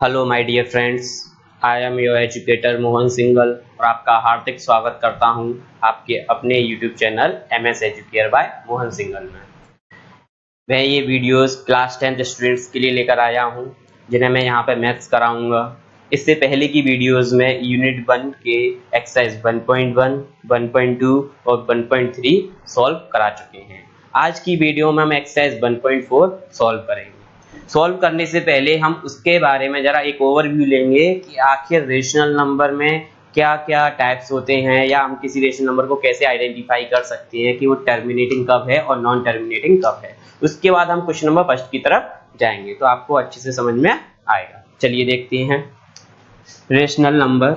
Hello my dear friends, I am your educator Mohan Singhal और आपका हार्दिक स्वागत करता हूं आपके अपने YouTube channel MS Educare by Mohan Singhal में। मैं ये वीडियोस क्लास 10th स्टूडेंट्स के लिए लेकर आया हूं जिन्हें मैं यहां पर मैथ्स कराऊंगा। इससे पहले की वीडियोस में यूनिट 1 के एक्सरसाइज 1.1, 1.2 और 1.3 सॉल्व करा चुके हैं। आज की वीडियो में हम एक्सरसाइज 1.4 सॉल्व करेंगे। सॉल्व करने से पहले हम उसके बारे में जरा एक ओवरव्यू लेंगे कि आखिर रेशनल नंबर में क्या क्या टाइप्स होते हैं, या हम किसी रेशनल नंबर को कैसे आइडेंटिफाई कर सकते हैं कि वो टर्मिनेटिंग कब है और नॉन टर्मिनेटिंग कब है। उसके बाद हम क्वेश्चन नंबर फर्स्ट की तरफ जाएंगे तो आपको अच्छे से समझ में आएगा। चलिए देखते हैं रेशनल नंबर।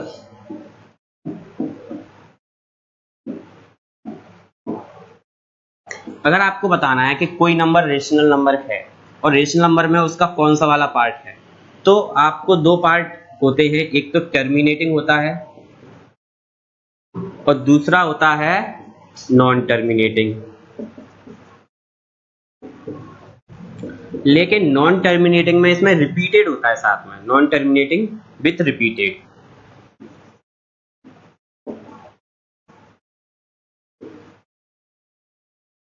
अगर आपको बताना है कि कोई नंबर रेशनल नंबर है और रेशनल नंबर में उसका कौन सा वाला पार्ट है, तो आपको दो पार्ट होते हैं, एक तो टर्मिनेटिंग होता है और दूसरा होता है नॉन टर्मिनेटिंग। लेकिन नॉन टर्मिनेटिंग में इसमें रिपीटेड होता है साथ में, नॉन टर्मिनेटिंग विथ रिपीटेड।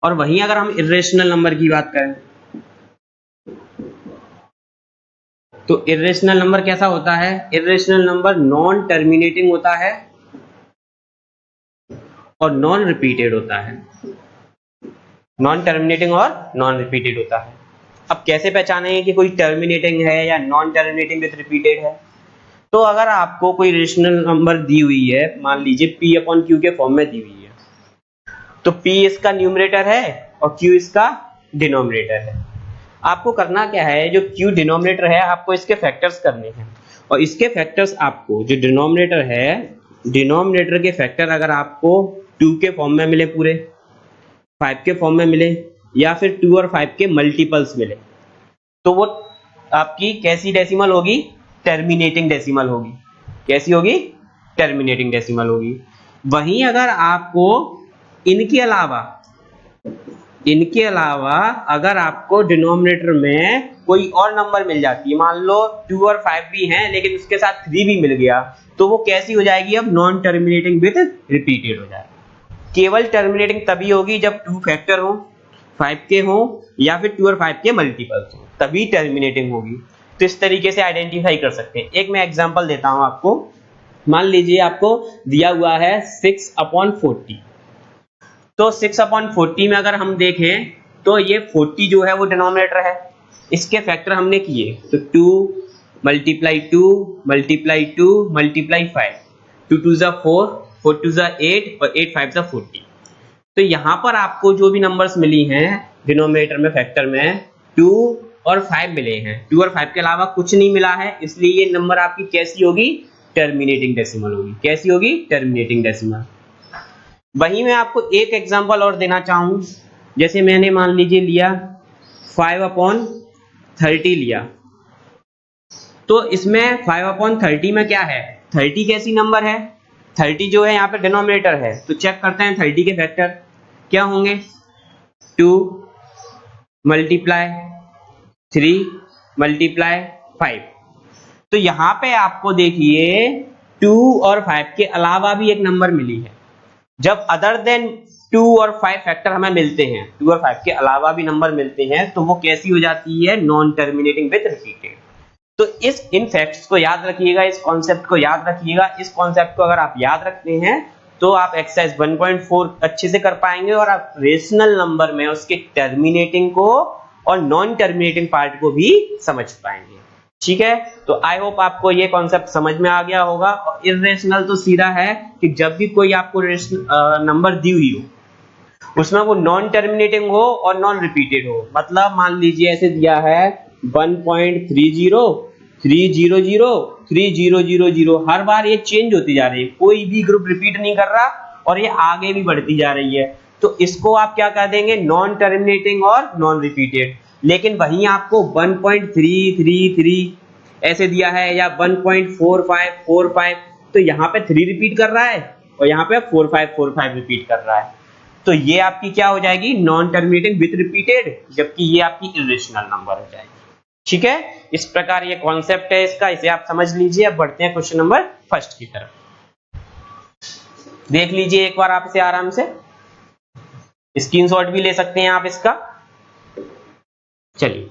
और वहीं अगर हम इर्रेशनल नंबर की बात करें तो इर्रेशनल नंबर कैसा होता है? इर्रेशनल नंबर नॉन टर्मिनेटिंग होता है और नॉन रिपीटेड होता है। नॉन टर्मिनेटिंग और नॉन रिपीटेड होता है। अब कैसे पहचानेंगे कि कोई टर्मिनेटिंग है या नॉन टर्मिनेटिंग विथ रिपीटेड है? तो अगर आपको कोई रेशनल नंबर दी हुई है, मान लीजिए p अपॉन क्यू के फॉर्म में दी हुई है, तो p इसका न्यूमरेटर है और q इसका डिनोमिनेटर है। आपको करना क्या है, जो q डिनोमिनेटर है आपको इसके फैक्टर्स करने हैं, और इसके फैक्टर्स आपको जो डिनोमिनेटर है, डिनोमिनेटर के फैक्टर अगर आपको 2 के फॉर्म में मिले, पूरे 5 के फॉर्म में मिले, या फिर 2 और 5 के मल्टीपल्स मिले, तो वो आपकी कैसी डेसिमल होगी? टर्मिनेटिंग डेसिमल होगी। कैसी होगी? टर्मिनेटिंग डेसिमल होगी। वहीं अगर आपको इनके अलावा अगर आपको डिनोमिनेटर में कोई और नंबर मिल जाती है, मान लो 2 और 5 भी हैं लेकिन उसके साथ 3 भी मिल गया, तो वो कैसी हो जाएगी? अब नॉन टर्मिनेटिंग विथ रिपीटेड हो जाएगी। केवल टर्मिनेटिंग तभी होगी जब 2 फैक्टर हो, 5 के हो, या फिर 2 और 5 के मल्टीपल्स हो, तभी टर्मिनेटिंग होगी। तो इस तरीके से आइडेंटिफाई कर सकते हैं। एक मैं एग्जांपल देता हूं आपको। मान लीजिए आपको दिया हुआ है 6/40, तो 6/40 में अगर हम देखें तो ये 40 जो है वो डिनोमिनेटर है, इसके फैक्टर हमने किए तो 2 मल्टीप्लाई 2 मल्टीप्लाई 2 मल्टीप्लाई 5, 2 2 जा 4, 4 2 जा 8 और 8 5 जा 40। तो यहां पर आपको जो भी नंबर्स मिली हैं डिनोमिनेटर में, फैक्टर में 2 और 5 मिले हैं, 2 और 5 के अलावा कुछ नहीं मिला है, इसलिए ये नंबर आपकी कैसी होगी? टर्मिनेटिंग डेसिमल होगी। कैसी होगी? Terminating decimal. वहीं मैं आपको एक एग्जांपल और देना चाहूं, जैसे मैंने मान लीजिए लिया 5/30 लिया, तो इसमें 5/30 में क्या है? 30 कैसी नंबर है? 30 जो है यहाँ पे डिनोमिनेटर है, तो चेक करते हैं 30 के फैक्टर क्या होंगे। 2 मल्टीप्लाई 3 मल्टीप्लाई 5। तो यहाँ पे आपको देखिए 2 और 5 के अलावा भी एक नंबर मिली है। जब अदर देन 2 और 5 फैक्टर हमें मिलते हैं, 2 और 5 के अलावा भी नंबर मिलते हैं, तो वो कैसी हो जाती है? Non terminating with repeated. तो इन फैक्ट्स को याद रखिएगा, इस कॉन्सेप्ट को याद रखिएगा। इस कॉन्सेप्ट को अगर आप याद रखते हैं तो आप एक्सरसाइज 1.4 अच्छे से कर पाएंगे, और आप रेशनल नंबर में उसके टर्मिनेटिंग को और नॉन टर्मिनेटिंग पार्ट को भी समझ पाएंगे। ठीक है, तो आई होप आपको ये कॉन्सेप्ट समझ में आ गया होगा। और इर्रेशनल तो सीधा है कि जब भी कोई आपको नंबर दी हुई हो, उसमें वो नॉन टर्मिनेटिंग हो और नॉन रिपीटेड हो। मतलब मान लीजिए ऐसे दिया है 1.30 300 3000, हर बार ये चेंज होती जा रही है, कोई भी ग्रुप रिपीट नहीं कर रहा और ये आगे भी बढ़ती जा रही है, तो इसको आप क्या कह देंगे? नॉन टर्मिनेटिंग और नॉन रिपीटेड। लेकिन वहीं आपको 1.333 ऐसे दिया है, या 1.4545, तो यहाँ पे 3 रिपीट कर रहा है और यहाँ पे 4545 रिपीट कर रहा है, तो ये आपकी क्या हो जाएगी? नॉन टर्मिनेटिंग विथ रिपीटेड, जबकि ये आपकी इर्रेशनल नंबर हो जाएगी। ठीक है, इस प्रकार ये कॉन्सेप्ट है इसका, इसे आप समझ लीजिए। अब बढ़ते हैं क्वेश्चन नंबर फर्स्ट की तरफ। देख लीजिए एक बार आप इसे आराम से, स्क्रीनशॉट भी ले सकते हैं आप इसका। चलिए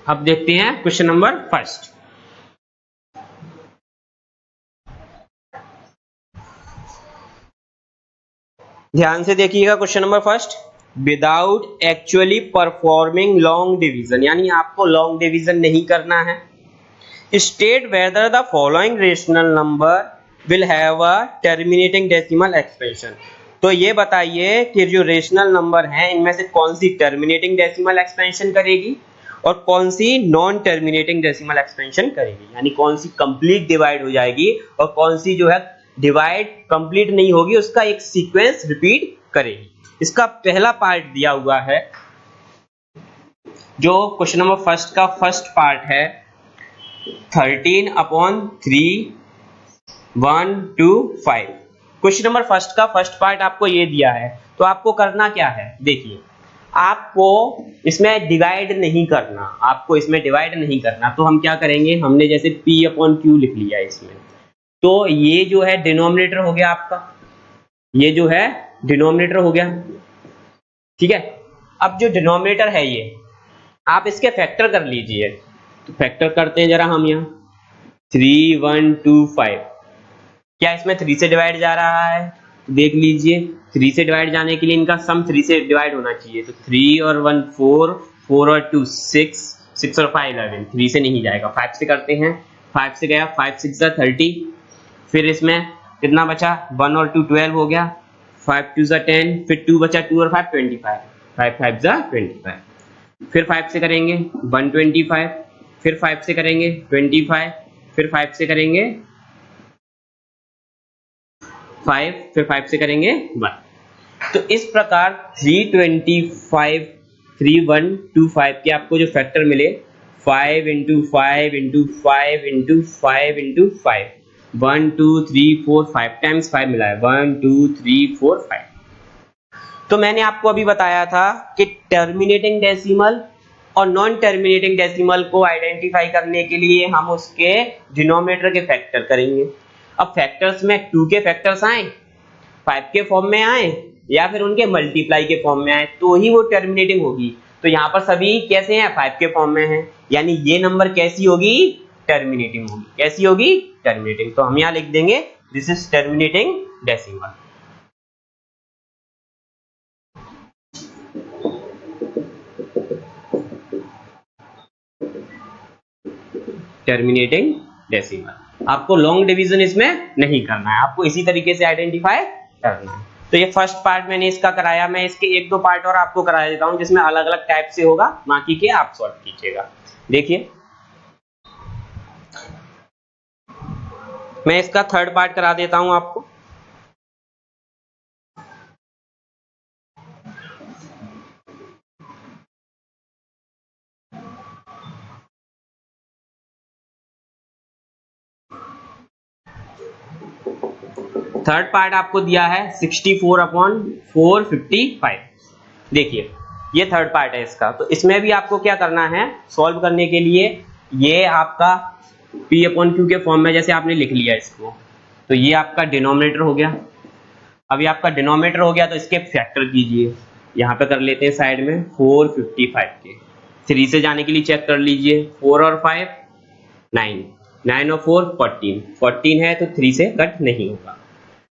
अब देखते हैं क्वेश्चन नंबर फर्स्ट। ध्यान से देखिएगा question number first. Without actually performing long division, यानी आपको लॉन्ग डिवीजन नहीं करना है। State whether the following rational number will have a terminating decimal expansion. तो ये बताइए कि जो रेशनल नंबर हैं इनमें से कौन सी टर्मिनेटिंग डेसिमल एक्सपेंशन करेगी और कौन सी नॉन टर्मिनेटिंग डेसिमल एक्सपेंशन करेगी, यानी कौन सी कंप्लीट डिवाइड हो जाएगी और कौन सी जो है डिवाइड कंप्लीट नहीं होगी, उसका एक सीक्वेंस रिपीट करेगी। इसका पहला पार्ट दिया हुआ है, जो क्वेश्चन नंबर फर्स्ट का फर्स्ट पार्ट है 13/3 1 2 5। क्वेश्चन नंबर फर्स्ट का फर्स्ट पार्ट आपको ये दिया है, तो आपको करना क्या है, देखिए आपको इसमें डिवाइड नहीं करना, आपको इसमें डिवाइड नहीं करना। तो हम क्या करेंगे, हमने जैसे P/Q लिख लिया इसमें, तो ये जो है डिनोमिनेटर हो गया आपका, ये जो है डिनोमिनेटर हो गया, ठीक है। अब जो डिनोमिनेटर है ये आप इसके फैक्टर कर लीजिए, तो फैक्टर करते हैं जरा हम यहाँ 3 1 2 5। क्या इसमें 3 से डिवाइड जा रहा है, तो देख लीजिए 3 से डिवाइड जाने के लिए इनका सम 3 से डिवाइड होना चाहिए। तो 3 और 1 4, 4 और 2 6, 6 और 5 11, 3 से नहीं जाएगा, 5 से करते हैं। 5 से गया, 5 6 30, फिर इसमें कितना बचा, 1 और 2 12 हो गया, 5 2 10, फिर 2 बचा, 2 और 5 25, 5 5 25, फिर 5 से करेंगे 125, फिर 5 से करेंगे 25, फिर 5 से करेंगे 5, फिर 5 से करेंगे 1। तो इस प्रकार 325 3125 के आपको जो फैक्टर मिले 5 × 5 × 5 × 5 × 5, 1 2 3 4 5 टाइम्स 5 मिला है, 1 2 3 4 5। तो मैंने आपको अभी बताया था कि टर्मिनेटिंग डेसिमल और नॉन टर्मिनेटिंग डेसिमल को आइडेंटिफाई करने के लिए हम उसके डिनोमिनेटर के फैक्टर करेंगे। अब फैक्टर्स में 2 के फैक्टर्स आए, 5 के फॉर्म में आए या फिर उनके मल्टीप्लाई के फॉर्म में आए तो ही वो टर्मिनेटिंग होगी। तो यहाँ पर सभी कैसे हैं, 5 के फॉर्म में हैं, यानी ये नंबर कैसी होगी, टर्मिनेटिंग होगी। कैसी होगी, टर्मिनेटिंग। तो हम यहाँ लिख देंगे this is terminating decimal. Terminating decimal. आपको लॉन्ग डिवीजन इसमें नहीं करना है, आपको इसी तरीके से आइडेंटिफाई करना है। तो ये फर्स्ट पार्ट मैंने इसका कराया, मैं इसके 1-2 पार्ट और आपको करा देता हूं जिसमें अलग अलग टाइप से होगा, बाकी के आप सॉल्व कीजिएगा। देखिए मैं इसका थर्ड पार्ट करा देता हूं आपको। थर्ड पार्ट आपको दिया है 64/455। देखिए ये थर्ड पार्ट है इसका। तो इसमें भी आपको क्या करना है, सॉल्व करने के लिए ये आपका P/Q के फॉर्म में जैसे आपने लिख लिया इसको, तो ये आपका डिनोमिनेटर हो गया। अभी आपका डिनोमिनेटर हो गया तो इसके फैक्टर कीजिए, यहाँ पे कर लेते हैं साइड में 455 के। 3 से जाने के लिए चेक कर लीजिए, 4 और 5 9, 9 और 4 14, 14 है तो 3 से कट नहीं होगा।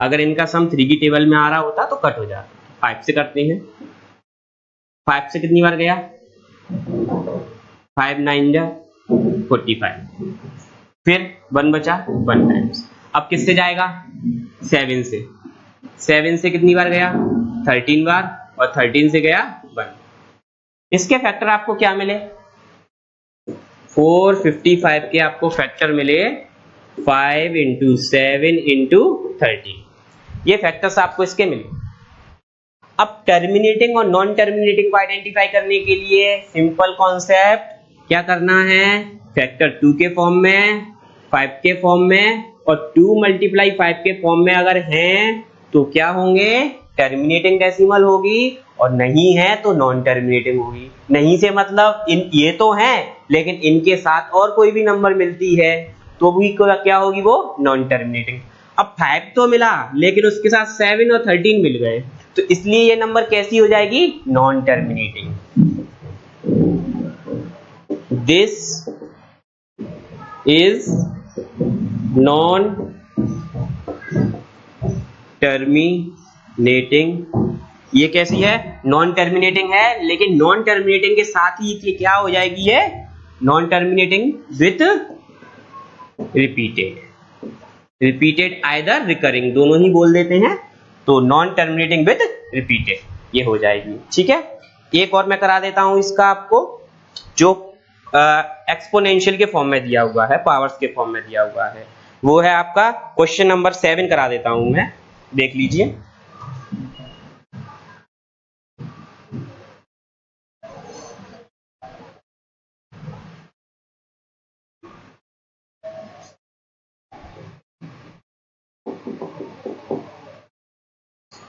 अगर इनका सम 3 की टेबल में आ रहा होता तो कट हो जाता। 5 से करते हैं, 5 से कितनी बार गया, 5 9 जा 45, फिर 1 बचा 1 टाइम्स। अब किससे जाएगा, 7 से। 7 से कितनी बार गया, 13 बार, और 13 से गया 1। इसके फैक्टर आपको क्या मिले, 455 के आपको फैक्टर मिले 5 × 7 × 13। ये फैक्टर्स आपको इसके मिले। अब टर्मिनेटिंग और नॉन टर्मिनेटिंग को आइडेंटिफाई करने के लिए सिंपल कॉन्सेप्ट क्या करना है, फैक्टर 2 के फॉर्म में, 5 के फॉर्म में और 2 × 5 के फॉर्म में अगर हैं तो क्या होंगे, टर्मिनेटिंग डेसिमल होगी और नहीं है तो नॉन टर्मिनेटिंग होगी। नहीं से मतलब ये तो हैं लेकिन इनके साथ और कोई भी नंबर मिलती है तो भी क्या होगी, वो नॉन टर्मिनेटिंग। अब 5 तो मिला लेकिन उसके साथ 7 और 13 मिल गए तो इसलिए ये नंबर कैसी हो जाएगी, non terminating. This is non terminating. ये कैसी है, नॉन टर्मिनेटिंग है, लेकिन नॉन टर्मिनेटिंग के साथ ही ये क्या हो जाएगी, ये non terminating with repeated either recurring, दोनों ही बोल देते हैं तो नॉन टर्मिनेटिंग विथ रिपीटेड ये हो जाएगी। ठीक है, एक और मैं करा देता हूं इसका आपको, जो एक्सपोनेंशियल के फॉर्म में दिया हुआ है, पावर्स के फॉर्म में दिया हुआ है, वो है आपका क्वेश्चन नंबर 7 करा देता हूं मैं, देख लीजिए।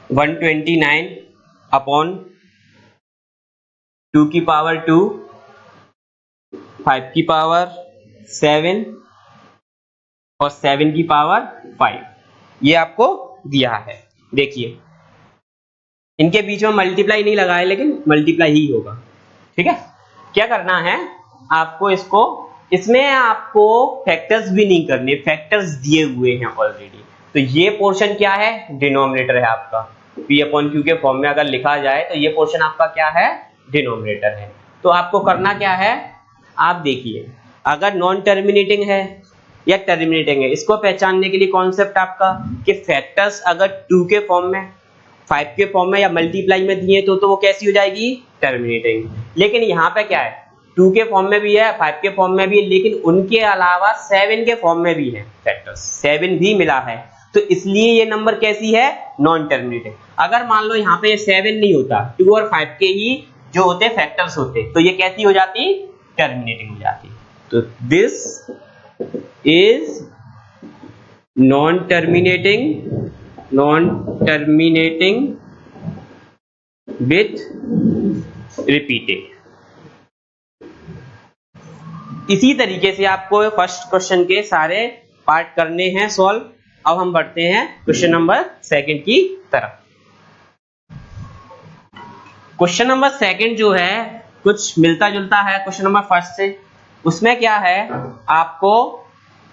वन 129 अपॉन 2 की पावर 2, 5 की पावर 7 और 7 की पावर 5, ये आपको दिया है। देखिए इनके बीच में मल्टीप्लाई नहीं लगा है लेकिन मल्टीप्लाई ही होगा। ठीक है, क्या करना है आपको, इसमें आपको फैक्टर्स भी नहीं करने, फैक्टर्स दिए हुए हैं ऑलरेडी। तो ये पोर्शन क्या है, डिनोमिनेटर है आपका, P अपॉन Q के फॉर्म में अगर लिखा जाए तो ये पोर्शन आपका क्या है, डिनोमिनेटर है। तो आपको करना क्या है, आप देखिए अगर नॉन टर्मिनेटिंग है या टर्मिनेटिंग है, इसको पहचानने के लिए कॉन्सेप्ट आपका कि फैक्टर्स अगर 2 के फॉर्म में, 5 के फॉर्म में या मल्टीप्लाई में दिए तो वो कैसी हो जाएगी, टर्मिनेटिंग। लेकिन यहाँ पे क्या है, 2 के फॉर्म में भी है, 5 के फॉर्म में भी है, लेकिन उनके अलावा 7 के फॉर्म में भी है, फैक्टर्स 7 भी मिला है, तो इसलिए ये नंबर कैसी है, नॉन टर्मिनेटिंग। अगर मान लो यहाँ पे ये 7 नहीं होता, 2 और 5 के ही जो होते फैक्टर्स होते, तो ये कैसी हो जाती, टर्मिनेटिंग हो जाती। तो this is non terminating with repeated. इसी तरीके से आपको फर्स्ट क्वेश्चन के सारे पार्ट करने हैं सॉल्व। अब हम बढ़ते हैं क्वेश्चन नंबर 2 की तरफ। क्वेश्चन नंबर 2 जो है कुछ मिलता जुलता है क्वेश्चन नंबर 1 से। उसमें क्या है, आपको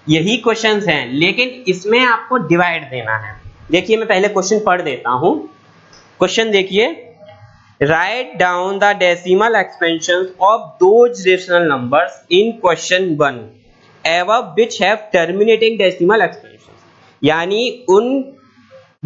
यही क्वेश्चंस हैं लेकिन इसमें आपको डिवाइड देना है। देखिए मैं पहले क्वेश्चन पढ़ देता हूं। क्वेश्चन देखिए, write down the decimal expansion of those rational numbers in question 1 above which have terminating decimal expansion। यानी उन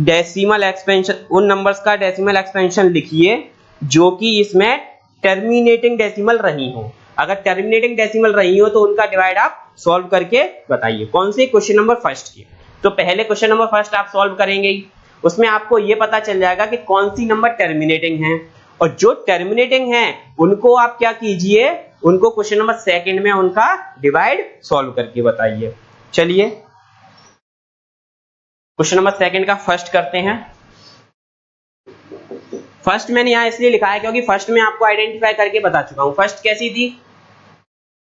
डेसिमल एक्सपेंशन, उन नंबर्स का डेसिमल एक्सपेंशन लिखिए जो कि इसमें टर्मिनेटिंग डेसिमल रही हो। अगर टर्मिनेटिंग डेसिमल रही हो तो उनका डिवाइड आप सॉल्व करके बताइए। कौन से, क्वेश्चन नंबर 1 की। तो पहले क्वेश्चन नंबर 1 आप सॉल्व करेंगे ही, उसमें आपको ये पता चल जाएगा कि कौन सी नंबर टर्मिनेटिंग है, और जो टर्मिनेटिंग है उनको आप क्या कीजिए, उनको क्वेश्चन नंबर 2 में उनका डिवाइड सॉल्व करके बताइए। चलिए क्वेश्चन नंबर 2 का फर्स्ट करते हैं। फर्स्ट मैंने यहां इसलिए लिखा है क्योंकि फर्स्ट में आपको आइडेंटिफाई करके बता चुका हूं। फर्स्ट कैसी थी,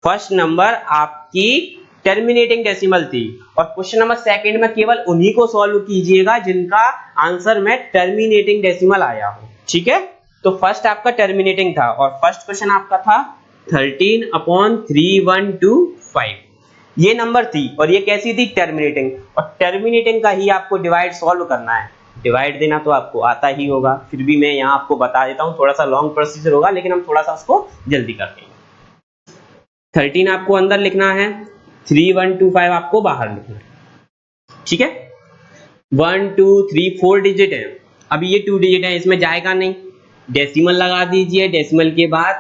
फर्स्ट नंबर आपकी टर्मिनेटिंग डेसिमल थी, और क्वेश्चन नंबर 2 में केवल उन्हीं को सॉल्व कीजिएगा जिनका आंसर में टर्मिनेटिंग डेसिमल आया हो। ठीक है, तो फर्स्ट आपका टर्मिनेटिंग था और फर्स्ट क्वेश्चन आपका था 13/3125। ये नंबर थी और ये कैसी थी, टर्मिनेटिंग, और टर्मिनेटिंग का ही आपको डिवाइड सॉल्व करना है। डिवाइड देना तो आपको आता ही होगा, फिर भी मैं यहाँ आपको बता देता हूँ, थोड़ा सा लॉन्ग प्रोसीजर होगा लेकिन हम थोड़ा सा उसको जल्दी करते हैं। 13 आपको अंदर लिखना है, 3125 आपको बाहर लिखना है। ठीक है, 1 2 3 4 डिजिट है, अभी ये 2 डिजिट है, इसमें जाएगा नहीं, डेसिमल लगा दीजिए, डेसिमल के बाद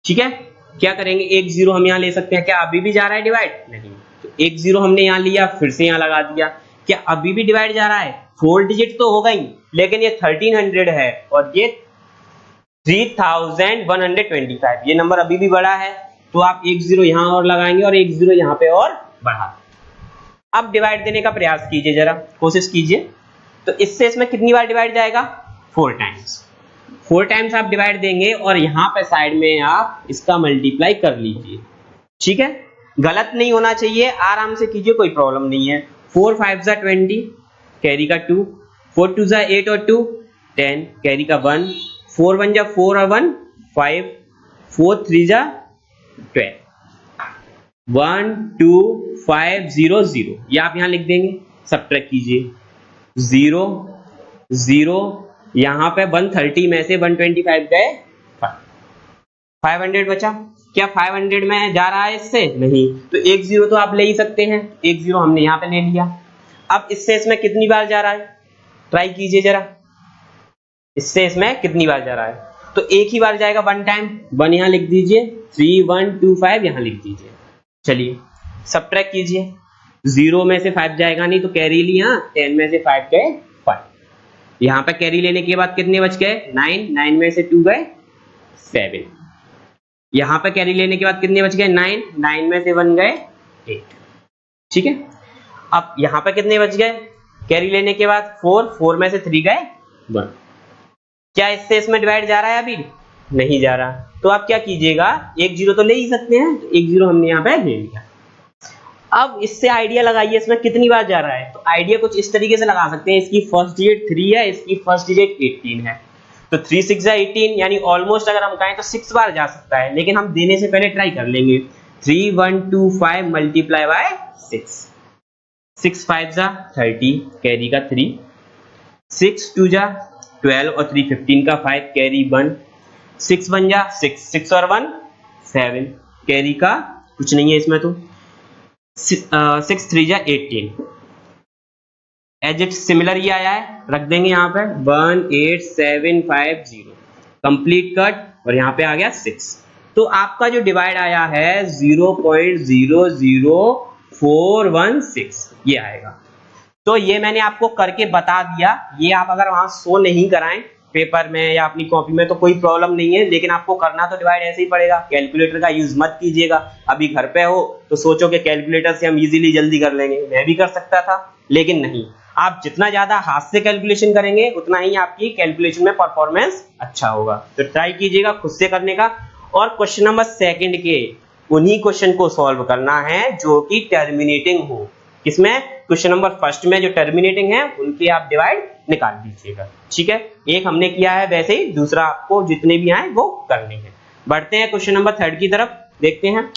ठीक है क्या करेंगे, 1 0 हम यहाँ ले सकते हैं, क्या अभी भी जा रहा है डिवाइड, नहीं, तो 1 0 हमने यहाँ लिया, फिर से यहाँ लगा दिया, क्या अभी भी डिवाइड जा रहा है, 4 डिजिट तो होगा ही, लेकिन ये 1300 है और ये 3125, ये नंबर अभी भी बड़ा है, तो आप 1 0 यहाँ और लगाएंगे और 1 0 यहाँ पे और बढ़ा। अब डिवाइड देने का प्रयास कीजिए, जरा कोशिश कीजिए। तो इससे इसमें कितनी बार डिवाइड जाएगा? 4 टाइम्स। 4 टाइम्स आप डिवाइड देंगे और यहाँ पे साइड में आप इसका मल्टीप्लाई कर लीजिए, ठीक है। गलत नहीं होना चाहिए, आराम से कीजिए, कोई प्रॉब्लम नहीं है। 4 5 जा 20, कैरी का 2, 4 2 जा 8 और 2 10, कैरी का 1, 4 1 जा 4 और 1 5, 4 3 जा 12, 1 2 5 0 0, ये आप यहाँ लिख देंगे। सब्ट्रैक्ट कीजिए, 0 0, यहाँ पे 130 में से 125 गए, 500 बचा। क्या 500 में जा रहा है इससे? नहीं, तो एक 0 तो आप ले ही सकते हैं, एक 0 हमने यहाँ पे ले लिया। अब इससे इसमें कितनी बार जा रहा है? ट्राई कीजिए जरा, इससे इसमें कितनी बार जा रहा है? तो एक ही बार जाएगा, 1 टाइम, 1 यहाँ लिख दीजिए, 3 1 2 5 यहाँ लिख दीजिए। चलिए सब्ट्रैक्ट कीजिए, 0 में से 5 जाएगा नहीं तो कैरी लिया, 10 में से 5 गए 5, यहाँ पे कैरी लेने के बाद कितने बच गए? 9, 9 में से 2 गए 7, यहाँ पे कैरी लेने के बाद कितने बच गए? 9, 9 में से 1 गए 8, ठीक है। अब यहाँ पे कितने बच गए कैरी लेने के बाद? 4, 4 में से 3 गए 1। क्या इससे इसमें डिवाइड जा रहा है? अभी नहीं जा रहा, तो आप क्या कीजिएगा, एक 0 तो ले ही सकते हैं, तो एक 0 हमने यहाँ पे ले लिया। अब इससे आइडिया लगाइए इसमें कितनी बार जा रहा है। तो आइडिया कुछ इस तरीके से लगा सकते हैं, इसकी फर्स्ट डिजिट 3 है, इसकी फर्स्ट डिजिट 18 है, तो 3 6 जा 18, यानी ऑलमोस्ट अगर हम कहें तो 6 बार जा सकता है, लेकिन हम देने से पहले ट्राई कर लेंगे। 3 1 2 5 मल्टीप्लाई बाय 6, 6 5 जा 30, कैरी का 3, 6 2 जा 12 और 3 15 का 5, कैरी 1, 6 1 जा 6, 6 और 1 7, कैरी का कुछ नहीं है इसमें, तो 6 3 जा 18, एज इट सिमिलर ये आया है, रख देंगे यहाँ पे 1 8 7 5 0, कंप्लीट कट, और यहाँ पे आ गया 6। तो आपका जो डिवाइड आया है 0.00416 ये आएगा। तो ये मैंने आपको करके बता दिया, ये आप अगर वहां शो नहीं कराएं पेपर में या अपनी कॉपी में तो कोई प्रॉब्लम नहीं है, लेकिन आपको करना तो डिवाइड ऐसे ही पड़ेगा। कैलकुलेटर का यूज मत कीजिएगा, अभी घर पे हो तो सोचो कि कैलकुलेटर से हम इजीली जल्दी कर लेंगे, मैं भी कर सकता था, लेकिन नहीं, आप जितना ज्यादा हाथ से कैलकुलेशन करेंगे उतना ही आपकी कैलकुलेशन में परफॉर्मेंस अच्छा होगा। तो ट्राई कीजिएगा खुद से करने का, और क्वेश्चन नंबर 2 के उन्हीं क्वेश्चन को सॉल्व करना है जो कि टर्मिनेटिंग हो। किसमें? क्वेश्चन नंबर 1 में जो टर्मिनेटिंग है उनके आप डिवाइड निकाल दीजिएगा, ठीक है। एक हमने किया है, वैसे ही दूसरा आपको जितने भी आए वो करने हैं। बढ़ते हैं क्वेश्चन नंबर 3 की तरफ, देखते हैं।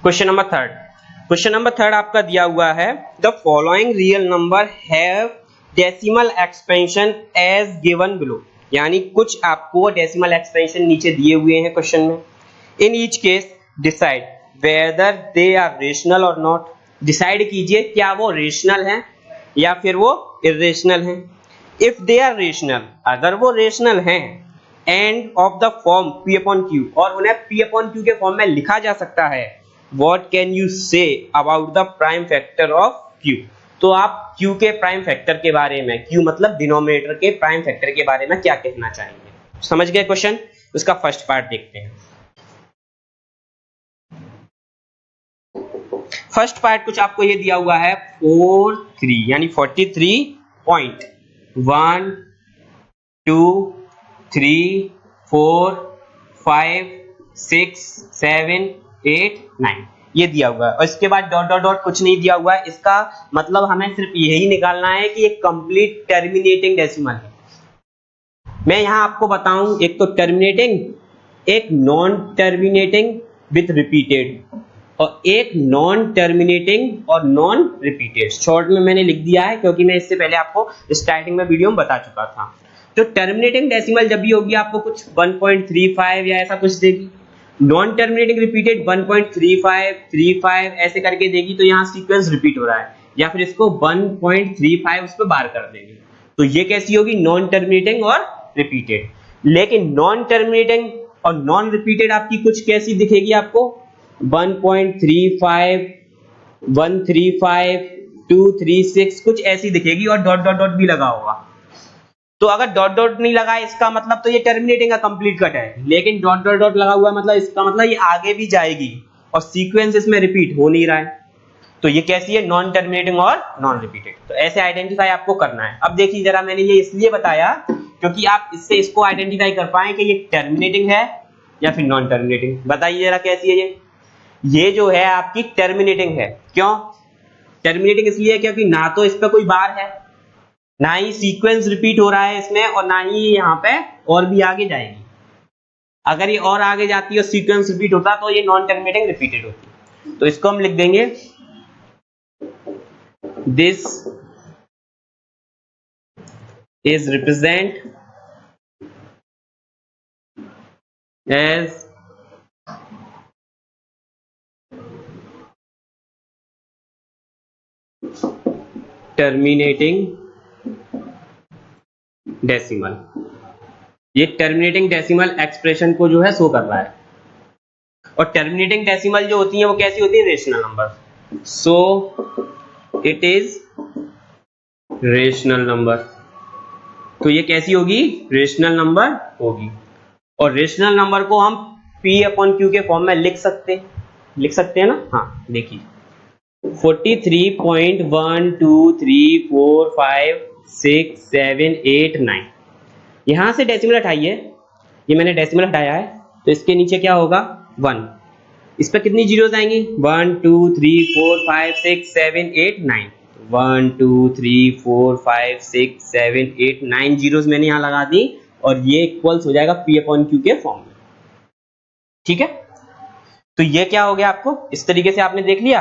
क्वेश्चन नंबर 3, क्वेश्चन नंबर 3 आपका दिया हुआ है, the following real number have decimal expansion as given below, यानी कुछ आपको डेसिमल एक्सपेंशन नीचे दिए हुए हैं क्वेश्चन में। In each case decide whether they are rational और नॉट, डिसाइड कीजिए क्या वो रेशनल हैं या फिर वो इरेशनल हैं। इफ दे आर रेशनल, अगर वो रेशनल हैं, end of the form p upon q, और उन्हें p अपॉन q के फॉर्म में लिखा जा सकता है, what can you say about the prime factor of q, तो आप q के प्राइम फैक्टर के बारे में, q मतलब डिनोमिनेटर के प्राइम फैक्टर के बारे में क्या कहना चाहेंगे। समझ गए क्वेश्चन? उसका फर्स्ट पार्ट देखते हैं। फर्स्ट पार्ट कुछ आपको ये दिया हुआ है 43, यानी 43.1 2 3 4 5 6 7 8 9 ये दिया हुआ है, और इसके बाद डॉट डॉट डॉट कुछ नहीं दिया हुआ है। इसका मतलब हमें सिर्फ यही निकालना है कि एक कंप्लीट टर्मिनेटिंग डेसिमल है। मैं यहां आपको बताऊं, एक तो टर्मिनेटिंग, एक नॉन टर्मिनेटिंग विथ रिपीटेड, और एक नॉन टर्मिनेटिंग और नॉन रिपीटेड। शॉर्ट में मैंने लिख दिया है क्योंकि मैं इससे पहले आपको स्टार्टिंग में वीडियो में बता चुका था। तो टर्मिनेटिंग डेसिमल जब भी होगी आपको कुछ 1.35 या ऐसा कुछ देगी, नॉन टर्मिनेटिंग रिपीटेड 1.35 35 ऐसे करके देगी, तो यहाँ सीक्वेंस रिपीट हो रहा है, या फिर इसको 1.35 उस पर बार कर देंगे, तो ये कैसी होगी? नॉन टर्मिनेटिंग और रिपीटेड। लेकिन नॉन टर्मिनेटिंग और नॉन रिपीटेड आपकी कुछ कैसी दिखेगी आपको? 1.35 135 236 कुछ ऐसी दिखेगी, और डॉट डॉट डॉट भी लगा होगा। तो अगर डॉट डॉट नहीं लगा है इसका मतलब तो ये टर्मिनेटिंग का कंप्लीट कट है, लेकिन डॉट डॉट डॉट लगा हुआ है मतलब इसका मतलब ये आगे भी जाएगी और सीक्वेंस इसमें रिपीट हो नहीं रहा है, तो ये कैसी है, नॉन टर्मिनेटिंग और नॉन रिपीटेड। तो ऐसे आइडेंटिफाई आपको करना है। अब देखिए जरा, मैंने ये इसलिए बताया क्योंकि आप इससे इसको आइडेंटिफाई कर पाए कि ये टर्मिनेटिंग है या फिर नॉन टर्मिनेटिंग। बताइए जरा कैसी है ये जो है आपकी टर्मिनेटिंग है। क्यों टर्मिनेटिंग? इसलिए क्योंकि ना तो इस पे कोई बार है, ना ही सीक्वेंस रिपीट हो रहा है इसमें, और ना ही यहाँ पे और भी आगे जाएगी। अगर ये और आगे जाती है और सीक्वेंस रिपीट होता तो ये नॉन टर्मिनेटिंग रिपीटेड होती। तो इसको हम लिख देंगे this is represent as terminating decimal. ये टर्मिनेटिंग डेसिमल एक्सप्रेशन को जो है शो कर रहा है। और टर्मिनेटिंग डेसिमल जो होती है वो कैसी होती है, rational number. So it is rational number. तो ये कैसी होगी, रेशनल नंबर होगी। और रेशनल नंबर को हम P अपॉन Q के फॉर्म में लिख सकते हैं ना। हाँ देखिए 43.123456789, यहां से डेसिमल हटाइए, ये मैंने डेसिमल हटाया है, तो इसके नीचे क्या होगा 1। इस पर कितनी जीरोस आएंगी, 1 2 3 4 5 6 7 8 9, 1 2 3 4 5 6 7 8 9 जीरोस मैंने यहां लगा दी, और ये इक्वल्स हो जाएगा P अपॉन Q के फॉर्म में। ठीक है, तो ये क्या हो गया, आपको इस तरीके से आपने देख लिया।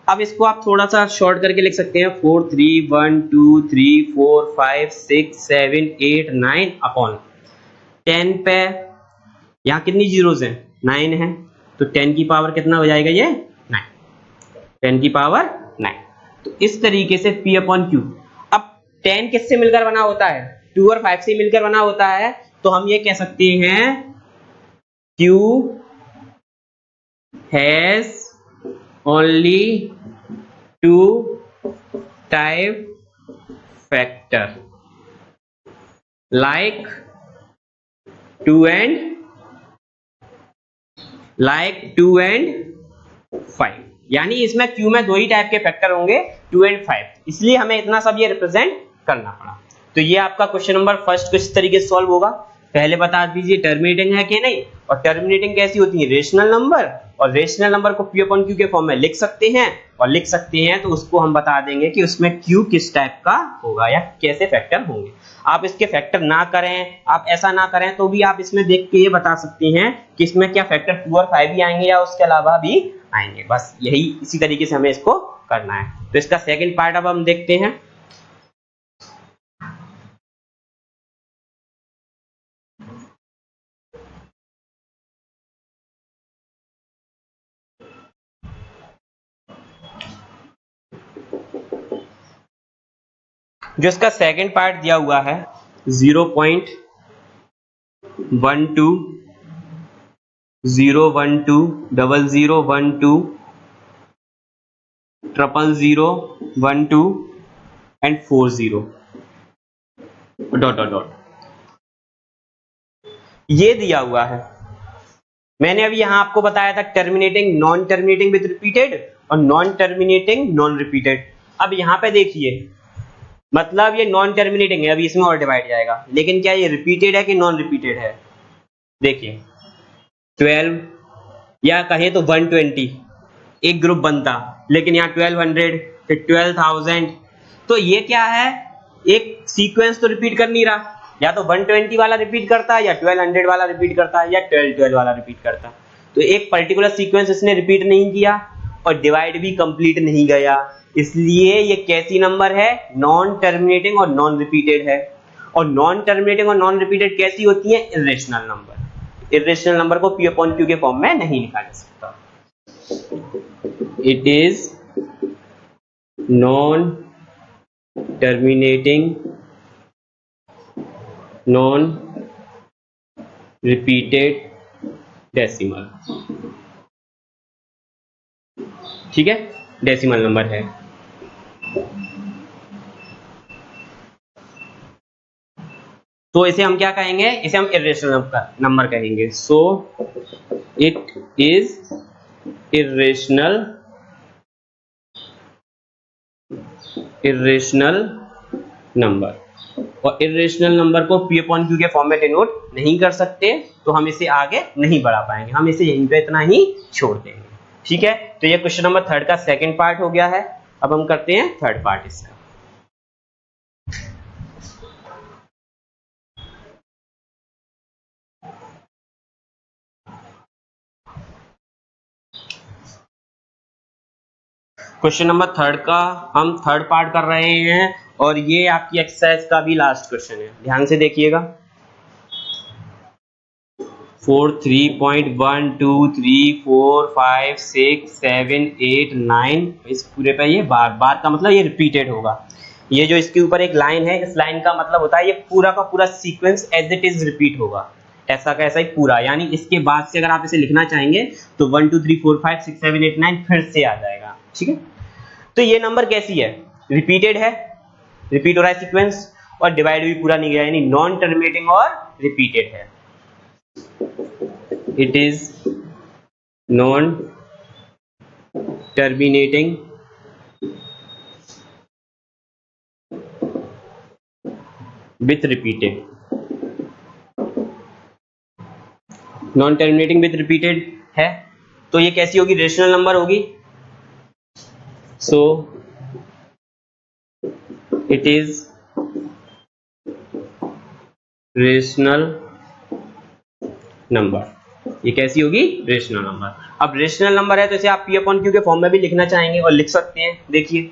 अब इसको आप थोड़ा सा शॉर्ट करके लिख सकते हैं 4 3 1 2 3 4 5 6 7 8 9 अपॉन 10 पे यहाँ कितनी जीरोस हैं, 9 है, तो 10 की पावर कितना हो जाएगा, ये 9, 10 की पावर 9। तो इस तरीके से P अपॉन Q। अब 10 किससे मिलकर बना होता है, 2 और 5 से मिलकर बना होता है, तो हम ये कह सकते हैं Q has only 2 type factor like 2 and 5। यानी इसमें Q में दो ही टाइप के फैक्टर होंगे, 2 and 5, इसलिए हमें इतना सब ये रिप्रेजेंट करना पड़ा। तो ये आपका क्वेश्चन नंबर फर्स्ट किस तरीके से सॉल्व होगा, पहले बता दीजिए टर्मिनेटिंग है कि नहीं, और टर्मिनेटिंग कैसी होती है, रेशनल नंबर, और रेशनल नंबर को P अपॉन Q के फॉर्म में लिख सकते हैं, और लिख सकते हैं तो उसको हम बता देंगे कि उसमें Q किस टाइप का होगा या कैसे फैक्टर होंगे। आप इसके फैक्टर ना करें, आप ऐसा ना करें तो भी आप इसमें देख के ये बता सकते हैं कि इसमें क्या फैक्टर 2 और 5 भी आएंगे या उसके अलावा भी आएंगे। बस यही इसी तरीके से हमें इसको करना है। तो इसका सेकंड पार्ट अब हम देखते हैं। जो इसका सेकंड पार्ट दिया हुआ है 0.12 012 0012 00012 एंड 40 डॉट डॉट डॉट, ये दिया हुआ है। मैंने अभी यहां आपको बताया था terminating non terminating with repeated और नॉन टर्मिनेटिंग नॉन रिपीटेड। अब यहां पे देखिए, मतलब ये नॉन टर्मिनेटिंग है, अभी इसमें और डिवाइड जाएगा, लेकिन क्या ये रिपीटेड है कि नॉन रिपीटेड है, देखिए 12 या कहे तो 120 एक ग्रुप बनता, लेकिन यहाँ 1200 फिर 12000, तो ये क्या है, एक सीक्वेंस तो रिपीट कर नहीं रहा, या तो 120 वाला रिपीट करता है, या 1200 वाला रिपीट करता है, या 1212 वाला रिपीट करता है। तो एक पर्टिकुलर सीक्वेंस इसने रिपीट नहीं किया और डिवाइड भी कंप्लीट नहीं गया, इसलिए ये कैसी नंबर है, नॉन टर्मिनेटिंग और नॉन रिपीटेड है। और नॉन टर्मिनेटिंग और नॉन रिपीटेड कैसी होती है, इरेशनल नंबर। इरेशनल नंबर को P अपॉन Q के फॉर्म में नहीं लिखा जा सकता। It is non terminating non repeated decimal. ठीक है, डेसिमल नंबर है। तो इसे हम क्या कहेंगे, इसे हम इर्रेशनल नंबर कहेंगे। So it is irrational number. और इर्रेशनल नंबर को P अपॉन Q के फॉर्म में डिनोट नहीं कर सकते, तो हम इसे आगे नहीं बढ़ा पाएंगे, हम इसे यहीं पे इतना ही छोड़ देंगे। ठीक है, तो ये क्वेश्चन नंबर 3 का सेकंड पार्ट हो गया है। अब हम करते हैं थर्ड पार्ट इसका। क्वेश्चन नंबर 3 का हम थर्ड पार्ट कर रहे हैं, और ये आपकी एक्सरसाइज का भी लास्ट क्वेश्चन है, ध्यान से देखिएगा। 4 3.1 2 3 4 5 6 7 8 9, इस पूरे पे ये बार बार का मतलब ये रिपीटेड होगा। ये जो इसके ऊपर एक लाइन है, इस लाइन का मतलब होता है ये पूरा का पूरा sequence as it is repeat होगा, ऐसा का ऐसा ही पूरा। यानी इसके बाद से अगर आप इसे लिखना चाहेंगे तो 1 2 3 4 5 6 7 8 9 फिर से आ जाएगा। ठीक है, तो ये नंबर कैसी है, रिपीटेड है, रिपीट हो रहा है सीक्वेंस, और डिवाइड भी पूरा नहीं गया, यानी नॉन टर्मिनेटिंग और रिपीटेड है। It is non terminating with repeated, non terminating with repeated है, तो ये कैसी होगी, रेशनल नंबर होगी। So it is rational number, ये कैसी होगी, रेशनल नंबर। अब रेशनल नंबर है तो इसे आप P अपॉन Q के फॉर्म में भी लिखना चाहेंगे और लिख सकते हैं। देखिए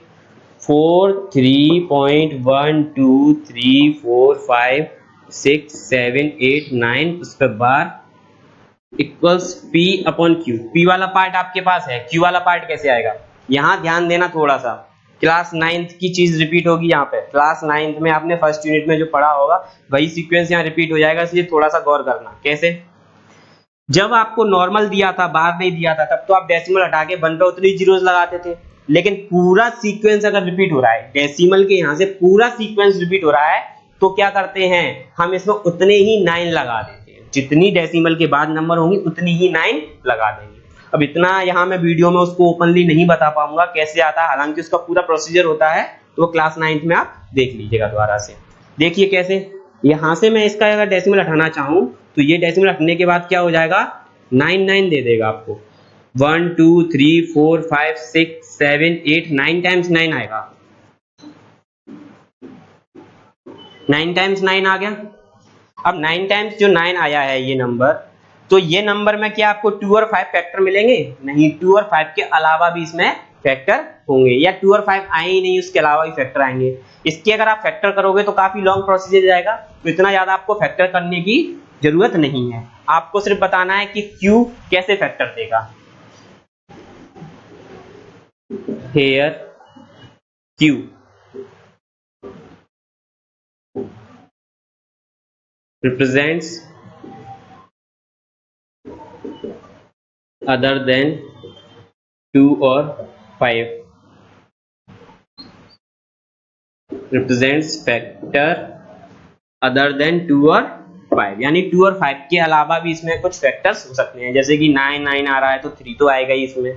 4 3.1 2 3 4 5 6 7 8 9 उस पर bar equals P upon Q। P वाला पार्ट आपके पास है, Q वाला पार्ट कैसे आएगा, यहाँ ध्यान देना थोड़ा सा, क्लास 9th की चीज रिपीट होगी यहाँ पे। क्लास 9th में आपने फर्स्ट यूनिट में जो पढ़ा होगा वही सीक्वेंस यहाँ रिपीट हो जाएगा, इसलिए थोड़ा सा गौर करना। कैसे, जब आपको नॉर्मल दिया था, बार नहीं दिया था, तब तो आप डेसिमल हटा के 1 पे उतनी जीरोस लगाते थे, लेकिन पूरा सीक्वेंस अगर रिपीट हो रहा है, डेसिमल के यहाँ से पूरा सीक्वेंस रिपीट हो रहा है, तो क्या करते हैं, हम इसमें उतने ही 9 लगा देते हैं, जितनी डेसिमल के बाद नंबर होंगी उतनी ही 9 लगा देंगे। अब इतना यहाँ मैं वीडियो में उसको ओपनली नहीं बता पाऊंगा कैसे आता है, हालांकि उसका पूरा प्रोसीजर होता है, तो वो क्लास 9th में आप देख लीजिएगा दोबारा से। देखिए कैसे, यहाँ से मैं इसका अगर डेसिमल हटाना चाहूँ तो ये डेसिमल हटने के बाद क्या हो जाएगा, 9 9 दे देगा आपको, 1 2 3 4 5 6 7 8 9 टाइम्स 9 आएगा, 9 टाइम्स 9 आ गया। अब 9 टाइम्स जो 9 आया है ये नंबर, तो ये नंबर में क्या आपको 2 और 5 फैक्टर मिलेंगे, नहीं, 2 और 5 के अलावा भी इसमें फैक्टर होंगे, या 2 और 5 आए ही नहीं, उसके अलावा भी फैक्टर आएंगे। इसके अगर आप फैक्टर करोगे तो काफी लॉन्ग प्रोसीजर जाएगा, तो इतना ज्यादा आपको फैक्टर करने की जरूरत नहीं है, आपको सिर्फ बताना है कि Q कैसे फैक्टर देगा। Here Q represents other than 2 or 5, represents factor other than 2 और 5, यानी 2 और 5 के अलावा भी इसमें कुछ फैक्टर्स हो सकते हैं, जैसे कि 9 9 आ रहा है तो 3 तो आएगा ही इसमें,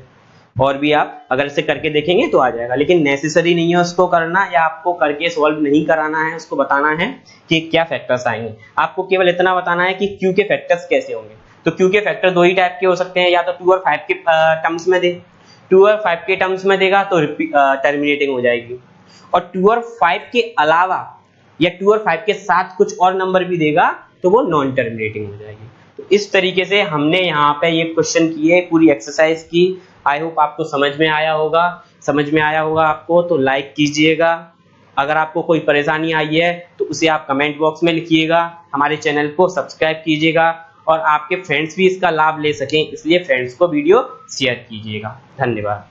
और भी आप अगर इसे करके देखेंगे तो आ जाएगा, लेकिन नेसेसरी नहीं है उसको करना, या आपको करके सॉल्व नहीं कराना है, उसको बताना है कि क्या फैक्टर्स आएंगे। आपको केवल इतना बताना है कि Q के फैक्टर्स कैसे होंगे। तो Q के फैक्टर दो ही टाइप के हो सकते हैं, या तो 2 और 5 के टर्म्स में दे, 2 और 5 के टर्म्स में देगा तो टर्मिनेटिंग हो जाएगी, और 2 और 5 के अलावा या 2 और 5 के साथ कुछ और नंबर भी देगा तो वो नॉन टर्मिनेटिंग हो जाएगी। तो इस तरीके से हमने यहाँ पे ये क्वेश्चन किए, पूरी एक्सरसाइज की। आई होप आपको समझ में आया होगा आपको, तो लाइक कीजिएगा। अगर आपको कोई परेशानी आई है तो उसे आप कमेंट बॉक्स में लिखिएगा, हमारे चैनल को सब्सक्राइब कीजिएगा, और आपके फ्रेंड्स भी इसका लाभ ले सकें, इसलिए फ्रेंड्स को वीडियो शेयर कीजिएगा। धन्यवाद।